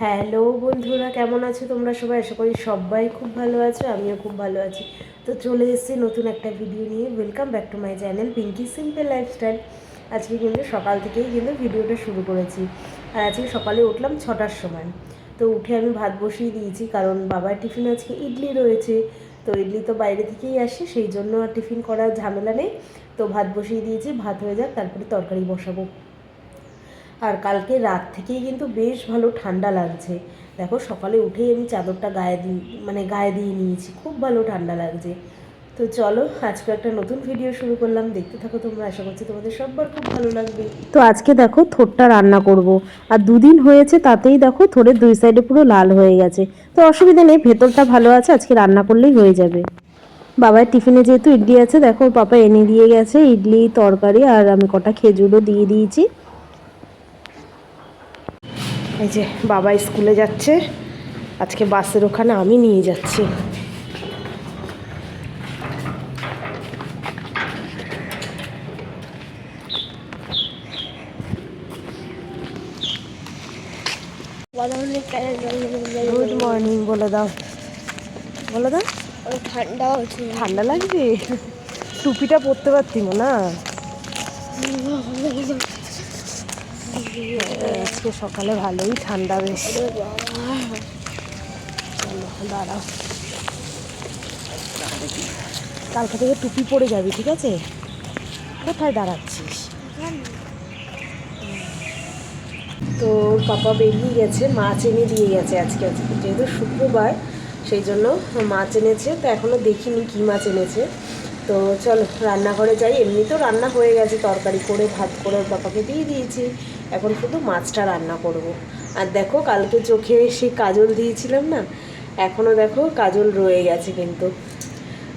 Hello বন্ধুরা, কেমন আছো তোমরা সবাই? আশা করি সবাই খুব ভালো আছো, আমিও খুব ভালো আছি। তো চলে এসেছি নতুন একটা ভিডিও নিয়ে। Welcome back to my channel Pinky simple lifestyle. আজকে কিন্তু সকাল থেকেই কিন্তু ভিডিওটা শুরু করেছি। আর আজকে সকালে উঠলাম 6টার সময়। তো উঠে আমি ভাত বসিয়ে দিয়েছি, কারণ বাবার টিফিন আজকে ইডলি রয়েছে। তো ইডলি তো বাইরে থেকেই আসে, সেই জন্য আর টিফিন করার ঝামেলা নেই। তো ভাত বসিয়ে দিয়েছি, ভাত হয়ে যাক তারপরে তরকারি বসাবো। আর কালকে রাত থেকেই কিন্তু বেশ ভালো ঠান্ডা লাগছে। দেখো সকালে উঠেই আমি চাদরটা গায়ে দিয়ে নিয়েছি, খুব ভালো ঠান্ডা লাগছে। তো চলো আজকে একটা নতুন ভিডিও শুরু করলাম, দেখতে থাকো তোমরা, আশা করছি তোমাদের সবার খুব ভালো লাগবে। তো আজকে দেখো থোরটা রান্না করব। আর দুদিন হয়েছে তাতেই দেখো থোরের দুই সাইডে পুরো লাল হয়ে গেছে। তো অসুবিধা নেই, ভেতরটা ভালো আছে, আজকে রান্না করলেই হয়ে যাবে। বাবার টিফিনে যেহেতু ইডলি আছে, দেখো পাপা এনে দিয়ে গেছে ইডলি তরকারি, আর আমি কটা খেজুরও দিয়ে দিয়েছি। এই যে বাবা স্কুলে যাচ্ছে, আজকে বাসের ওখানে আমি নিয়ে যাচ্ছি। গুড মর্নিং বলে দাও, বলে দাও। ঠান্ডা হচ্ছে, ঠান্ডা লাগছে, টুপিটা পরতে পারতিম না। আজকে সকালে ভালোই ঠান্ডা, বেশ। চলো দাঁড়াও, কালকে থেকে টুপি পরে যাবি, ঠিক আছে? কোথায় দাঁড়াচ্ছিস? তো পাপা বেরিয়ে গেছে, মাছ এনে দিয়ে গেছে আজকে যেহেতু শুক্রবার, সেই জন্য মাছ এনেছে। তো এখনও দেখিনি কী মাছ এনেছে। তো চলো রান্নাঘরে যাই। এমনি তো রান্না হয়ে গেছে, তরকারি করে ভাত করে পাপাকে দিয়ে দিয়েছি, এখন শুধু মাছটা রান্না করব। আর দেখো কালকে চোখে সেই কাজল দিয়েছিলাম না, এখনও দেখো কাজল রয়ে গেছে, কিন্তু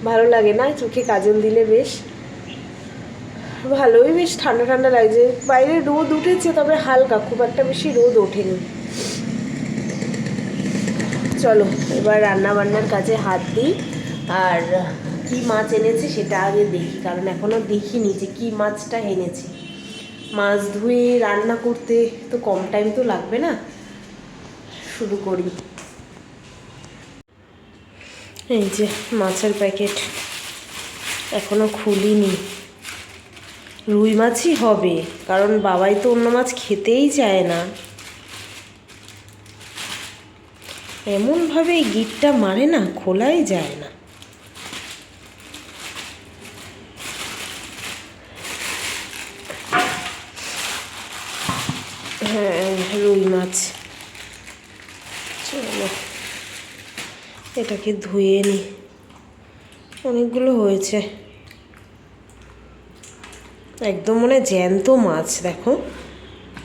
ভালো লাগে না চোখে কাজল দিলে? বেশ ভালোই, বেশ ঠান্ডা ঠান্ডা লাগছে। বাইরে রোদ উঠেছে, তবে হালকা, খুব একটা বেশি রোদ ওঠেনি। চলো এবার রান্না বান্নার কাজে হাত দিই। আর কি মাছ এনেছে সেটা আগে দেখি, কারণ এখনও দেখিনি যে কী মাছটা এনেছি। মাছ ধুয়ে রান্না করতে তো কম টাইম তো লাগবে না। শুরু করি। এই যে মাছের প্যাকেট, এখনও খুলিনি। রুই মাছই হবে, কারণ বাবাই তো অন্য মাছ খেতেই চায় না। এমনভাবে এই গিটটা মারে না, খোলাই যায় না। হ্যাঁ, রুই মাছ। চলো এটাকে ধুয়ে নিই, অনেকগুলো হয়েছে। একদম মানে জ্যান্ত মাছ, দেখো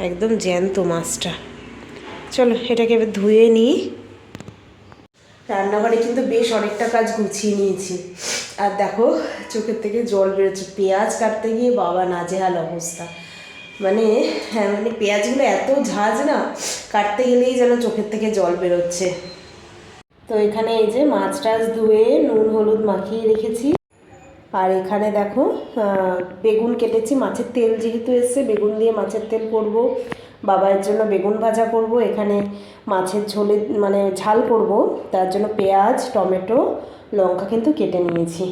একদম জ্যান্ত মাছটা। চলো এটাকে এবার ধুয়ে নিই। রান্নাঘরে কিন্তু বেশ অনেকটা কাজ গুছিয়ে নিয়েছি। আর দেখো চোখের থেকে জল বেরোচ্ছে, পেঁয়াজ কাটতে গিয়ে বাবা নাজেহাল অবস্থা। মানে পেঁয়াজগুলো এত ঝাঁজ না, কাটতে গেলেই যেন চোখের থেকে জল বেরোচ্ছে। তো এখানে এই যে মাছ টাছ ধুয়ে নুন হলুদ মাখিয়ে রেখেছি। আর এখানে দেখো বেগুন কেটেছি, মাছের তেল যেহেতু এসছে, বেগুন দিয়ে মাছের তেল করব। বাবার জন্য বেগুন ভাজা করব। এখানে মাছের ঝোলে মানে ঝাল করব, তার জন্য পেঁয়াজ টমেটো লঙ্কা কিন্তু কেটে নিয়েছি।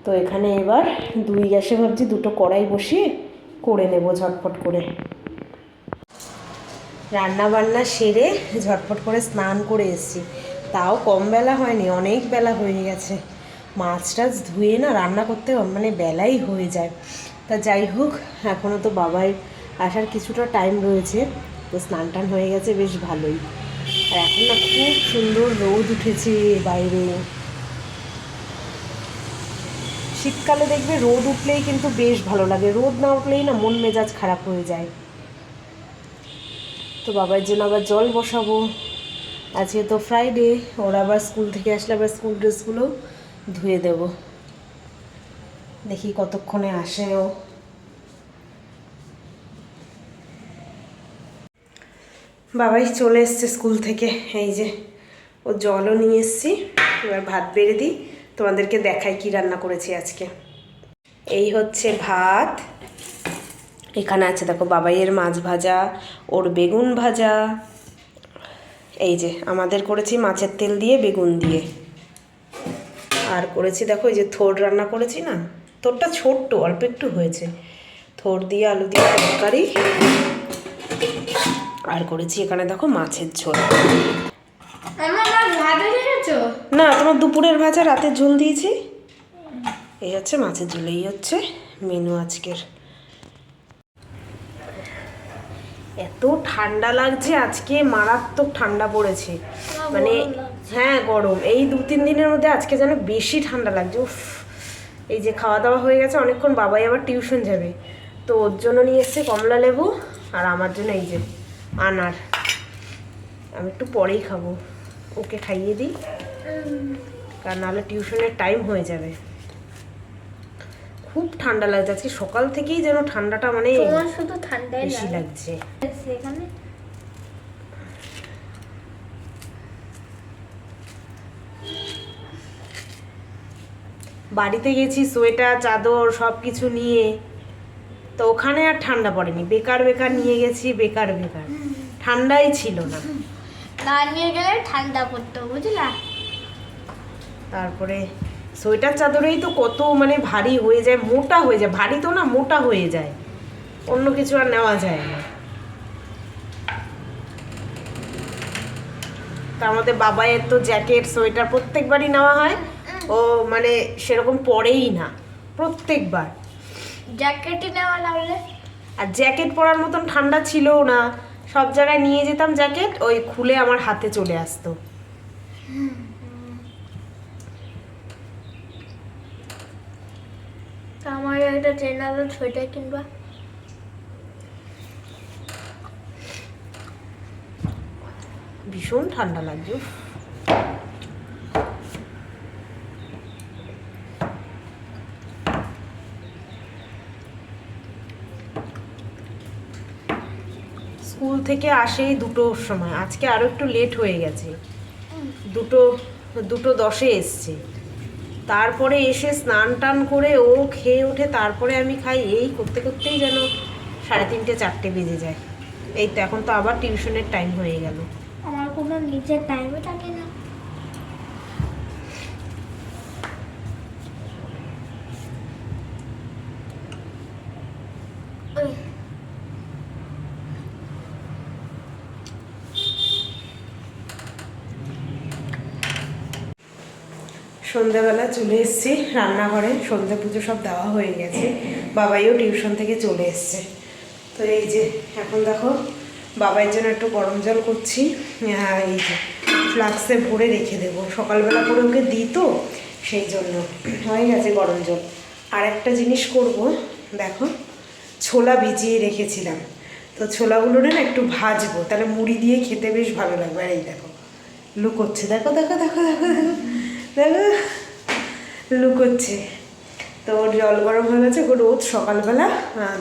তো এখানে এবার দুই গ্যাসে ভাবছি দুটো কড়াই বসিয়ে করে নেব ঝটপট করে। রান্না বান্না সেরে ঝটপট করে স্নান করে এসেছি, তাও কম বেলা হয়নি, অনেক বেলা হয়ে গেছে। মাছ টাছ ধুয়ে না রান্না করতে মানে বেলাই হয়ে যায়। তা যাই হোক, এখনও তো বাবার আসার কিছুটা টাইম রয়েছে। তো স্নান টান হয়ে গেছে, বেশ ভালোই। আর এখন না খুব সুন্দর রোদ উঠেছে বাইরে। শীতকালে দেখবে রোদ উঠলেই কিন্তু বেশ ভালো লাগে, রোদ না উঠলেই না মন মেজাজ খারাপ হয়ে যায়। তো বাবার জন্য আবার জল বসাবো। আজকে তো ফ্রাইডে, ওরা আবার স্কুল থেকে আসলে আবার স্কুল ড্রেসগুলো ধুয়ে দেব। দেখি কতক্ষণে আসে ও। বাবাই চলে এসছে স্কুল থেকে, এই যে ও জলও নিয়ে এসছি। এবার ভাত বেড়ে দিই, তোমাদেরকে দেখাই কি রান্না করেছি আজকে। এই হচ্ছে ভাত, এখানে আছে দেখো বাবাইয়ের মাছ ভাজা, ওর বেগুন ভাজা, এই যে আমাদের করেছি মাছের তেল দিয়ে বেগুন দিয়ে, আর করেছি দেখো এই যে থোড় রান্না করেছি না, থোড়টা ছোট্ট অল্প একটু হয়েছে, থোড় দিয়ে আলু দিয়ে তরকারি, আর করেছি এখানে দেখো মাছের ঝোল। না, তোমার দুপুরের ভাজা রাতের ঝোল দিয়েছি, এই হচ্ছে মাছের ঝোল, এই হচ্ছে মেনু আজকের। এত ঠান্ডা লাগছে আজকে, মারাত্মক ঠান্ডা পড়েছে, মানে হ্যাঁ গরম, এই 2-3 দিনের মধ্যে আজকে যেন বেশি ঠান্ডা লাগছে। উফ, এই যে খাওয়া দাওয়া হয়ে গেছে অনেকক্ষণ, বাবাই আবার টিউশন যাবে, তো ওর জন্য নিয়ে এসছে কমলা লেবু, আর আমার জন্য এই যে আনার, আমি একটু পরেই খাবো, ওকে খাইয়ে দিই, কারণ নাহলে টিউশনের টাইম হয়ে যাবে। খুব ঠান্ডা লাগছে আজকে, সকাল থেকেই যেন ঠান্ডাটা মানে শুধু ঠান্ডাই বেশি লাগছে। সেখানে বাড়িতে গেছি সোয়েটার চাদর সব কিছু নিয়ে, তো ওখানে আর ঠান্ডা পড়েনি, বেকার বেকার নিয়ে গেছি, বেকার বেকার, ঠান্ডাই ছিল না, না নিয়ে গেলে ঠান্ডা পড়তো বুঝলা। তারপরে সোয়েটার চাদরেই তো কত মানে ভারী হয়ে যায়, মোটা হয়ে যায়, ভারী তো না মোটা হয়ে যায়, অন্য কিছু আর নেওয়া যায় না। তার মধ্যে বাবাইয়ের তো জ্যাকেট সোয়েটার প্রত্যেকবারই নেওয়া হয়, ও মানে সেরকম পরেই না প্রত্যেকবার, জ্যাকেটই নেওয়া লাগলে, আর জ্যাকেট পরার মতন ঠান্ডা ছিলও না, সব জায়গায় নিয়ে যেতাম জ্যাকেট, ওই খুলে আমার হাতে চলে আসতো। আমার একটা জেনারেল সোয়েটার কিনবা। ভীষণ ঠান্ডা লাগছে। স্কুল থেকে আসেই 2টোর সময়, আজকে আরও একটু লেট হয়ে গেছে, 2:10 এসছে, তারপরে এসে স্নান টান করে ও খেয়ে ওঠে, তারপরে আমি খাই, এই করতে করতেই যেন 3:30-4টে বেজে যায়। এই তো এখন তো আবার টিউশনের টাইম হয়ে গেল। আমার কোনো নিজের টাইমে থাকে না। সন্ধ্যাবেলা চলে এসেছি রান্নাঘরে, সন্ধ্যা পুজো সব দেওয়া হয়ে গেছে, বাবাইও টিউশন থেকে চলে এসছে। তো এই যে এখন দেখো বাবাইয়ের জন্য একটু গরম জল করছি, এই যে ফ্লাক্সে ভরে রেখে দেবো, সকালবেলা করে ওকে দিই তো সেই জন্য হয়ে গেছে গরম জল। আর একটা জিনিস করব, দেখো ছোলা ভিজিয়ে রেখেছিলাম, তো ছোলাগুলো না একটু ভাজবো, তাহলে মুড়ি দিয়ে খেতে বেশ ভালো লাগবে। আর এই দেখো লুকোচ্ছে, দেখো দেখো দেখো দেখো দেখো দেখো লুকোচ্ছে, তো জল গরম হয়ে গেছে, রোজ সকালবেলা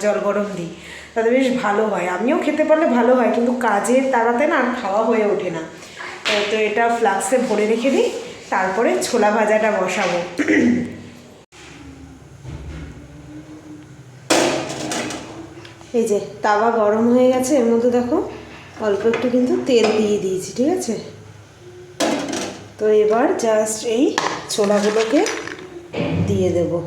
জল গরম দিই, তাতে বেশ ভালো হয়, আমিও খেতে পারলে ভালো হয়, কিন্তু কাজের তাড়াতে না আর খাওয়া হয়ে ওঠে না, তো এটা ফ্লাক্সে ভরে রেখে দিই, তারপরে ছোলা ভাজাটা বসাবো। এই যে তাওয়া গরম হয়ে গেছে, এর মধ্যে দেখো অল্প একটু কিন্তু তেল দিয়ে দিয়েছি, ঠিক আছে। তো এবার জাস্ট এই ছোলাগুলোকে দিয়ে দেবো।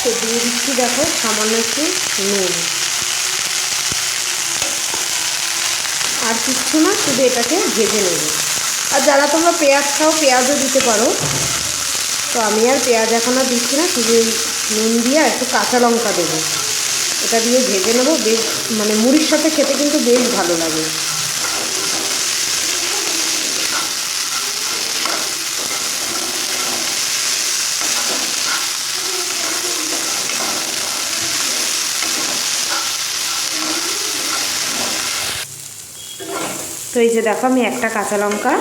তো দিয়ে দিচ্ছি দেখো সামান্য একটু নুন, আর কিচ্ছু না, শুধু এটাকে ভেজে নেব। আর যারা তোমরা পেঁয়াজ খাও পেঁয়াজও দিতে পারো, তো আমি আর পেঁয়াজ এখন আর দিচ্ছি না, শুধু নুন দিয়ে একটু কাঁচা লঙ্কা দেবো, এটা দিয়ে ভেজে নেবো, বেশ মানে মুড়ির সাথে খেতে কিন্তু বেশ ভালো লাগে। তো এই যে দেখো আমি একটা কাঁচা লঙ্কা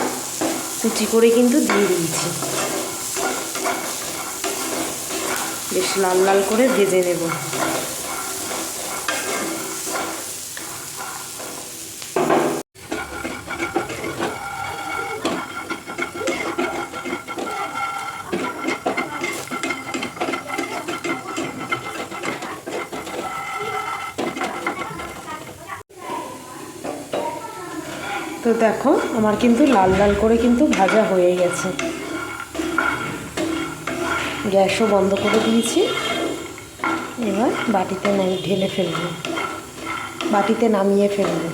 কুচি করে কিন্তু দিয়ে দিয়েছি। বেশ লাল লাল করে ভেজে নেব। তো দেখো আমার কিন্তু লাল লাল করে কিন্তু ভাজা হয়ে গেছে। গ্যাসও বন্ধ করে দিয়েছি। এবার বাটিতে ঢেলে ফেলবো, বাটিতে নামিয়ে ফেলবো।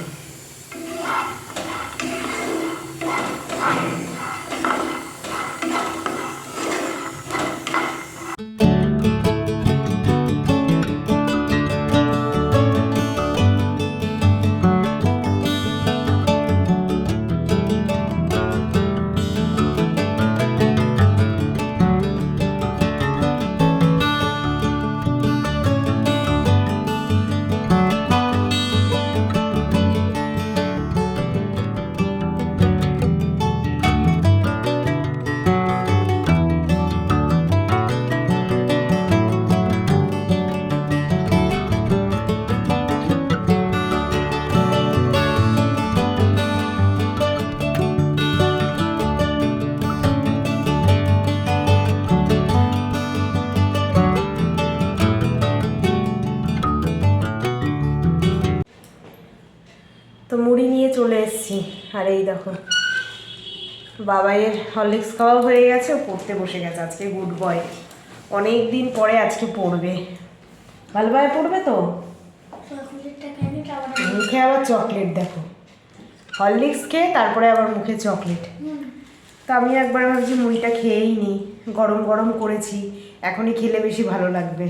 তো মুড়ি নিয়ে চলে এসেছি। আর এই দেখো বাবাইয়ের হরলিক্স খাওয়া হয়ে গেছে, ও পড়তে বসে গেছে। আজকে গুড বয়, অনেক দিন পরে আজকে পড়বে। ভালোভাবে পড়বে তো। মুখে আবার চকলেট, দেখো হরলিক্স খেয়ে তারপরে আবার মুখে চকলেট। তো আমি একবার ভাবছি মুড়িটা খেয়েই নিই, গরম গরম করেছি, এখনই খেলে বেশি ভালো লাগবে।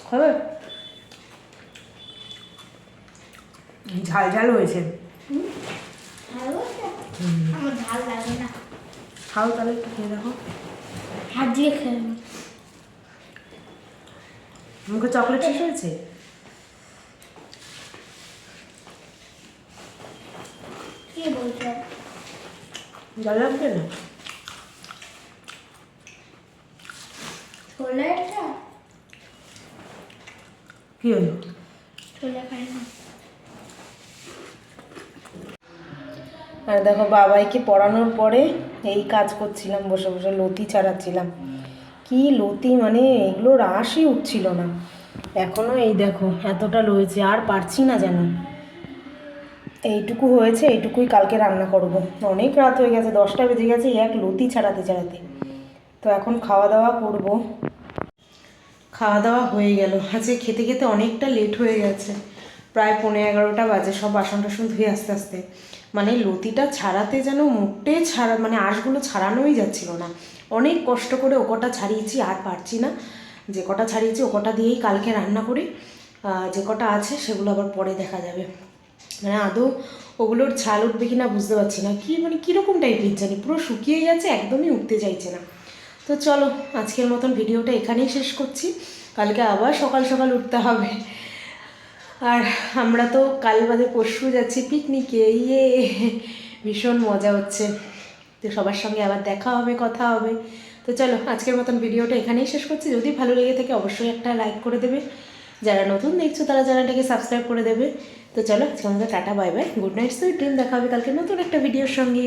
হবে ঝাল ঝাল হয়েছে। আমার ঝাল লাগে না। খাও তাহলে, একটু খেয়ে দেখো। হাত দিয়ে খেয়ে মুখে চকলেট শেষ হয়েছে। কি বলছো? জল লাগবে না? ছোলেটা কি হলো? ছোলে খাই না। আর দেখো বাবাইকে পড়ানোর পরে এই কাজ করছিলাম, বসে বসে লতি ছাড়াচ্ছিলাম। কি লতি, মানে এগুলো রাশই উঠছিল না। এখনও এই দেখো এতটা রয়েছে, আর পারছি না যেন। এইটুকু হয়েছে, এইটুকুই কালকে রান্না করব। অনেক রাত হয়ে গেছে, 10টা বেজে গেছে এক লতি ছাড়াতে ছাড়াতে। তো এখন খাওয়া দাওয়া করব। খাওয়া দাওয়া হয়ে গেল। আজকে খেতে খেতে অনেকটা লেট হয়ে গেছে, প্রায় 11:15 বাজে। সব বাসন টাসন ধুয়ে আস্তে আস্তে, মানে লতিটা ছাড়াতে যেন মোটে মানে আঁশগুলো ছাড়ানোই যাচ্ছিল না। অনেক কষ্ট করে ও কটা ছাড়িয়েছি, আর পারছি না। যে কটা ছাড়িয়েছি ও কটা দিয়েই কালকে রান্না করি, যে কটা আছে সেগুলো আবার পরে দেখা যাবে। মানে আদৌ ওগুলোর ছাল উঠবে কি না বুঝতে পারছি না। কি মানে কীরকম টাইপের জানি, পুরো শুকিয়ে গেছে, একদমই উঠতে চাইছে না। তো চলো আজকের মতন ভিডিওটা এখানেই শেষ করছি। কালকে আবার সকাল সকাল উঠতে হবে। আর আমরা তো কাল বাদে পরশু যাচ্ছি পিকনিকে। ইয়ে, ভীষণ মজা হচ্ছে। তো সবার সঙ্গে আবার দেখা হবে, কথা হবে। তো চলো আজকের মতন ভিডিওটা এখানেই শেষ করছি। যদি ভালো লেগে থাকে অবশ্যই একটা লাইক করে দেবে। যারা নতুন দেখছো তারা চ্যানেলটাকে সাবস্ক্রাইব করে দেবে। তো চলো আজকে আমাদের tata, bye bye, good night, sweet dream. দেখা হবে কালকে নতুন একটা ভিডিওর সঙ্গে।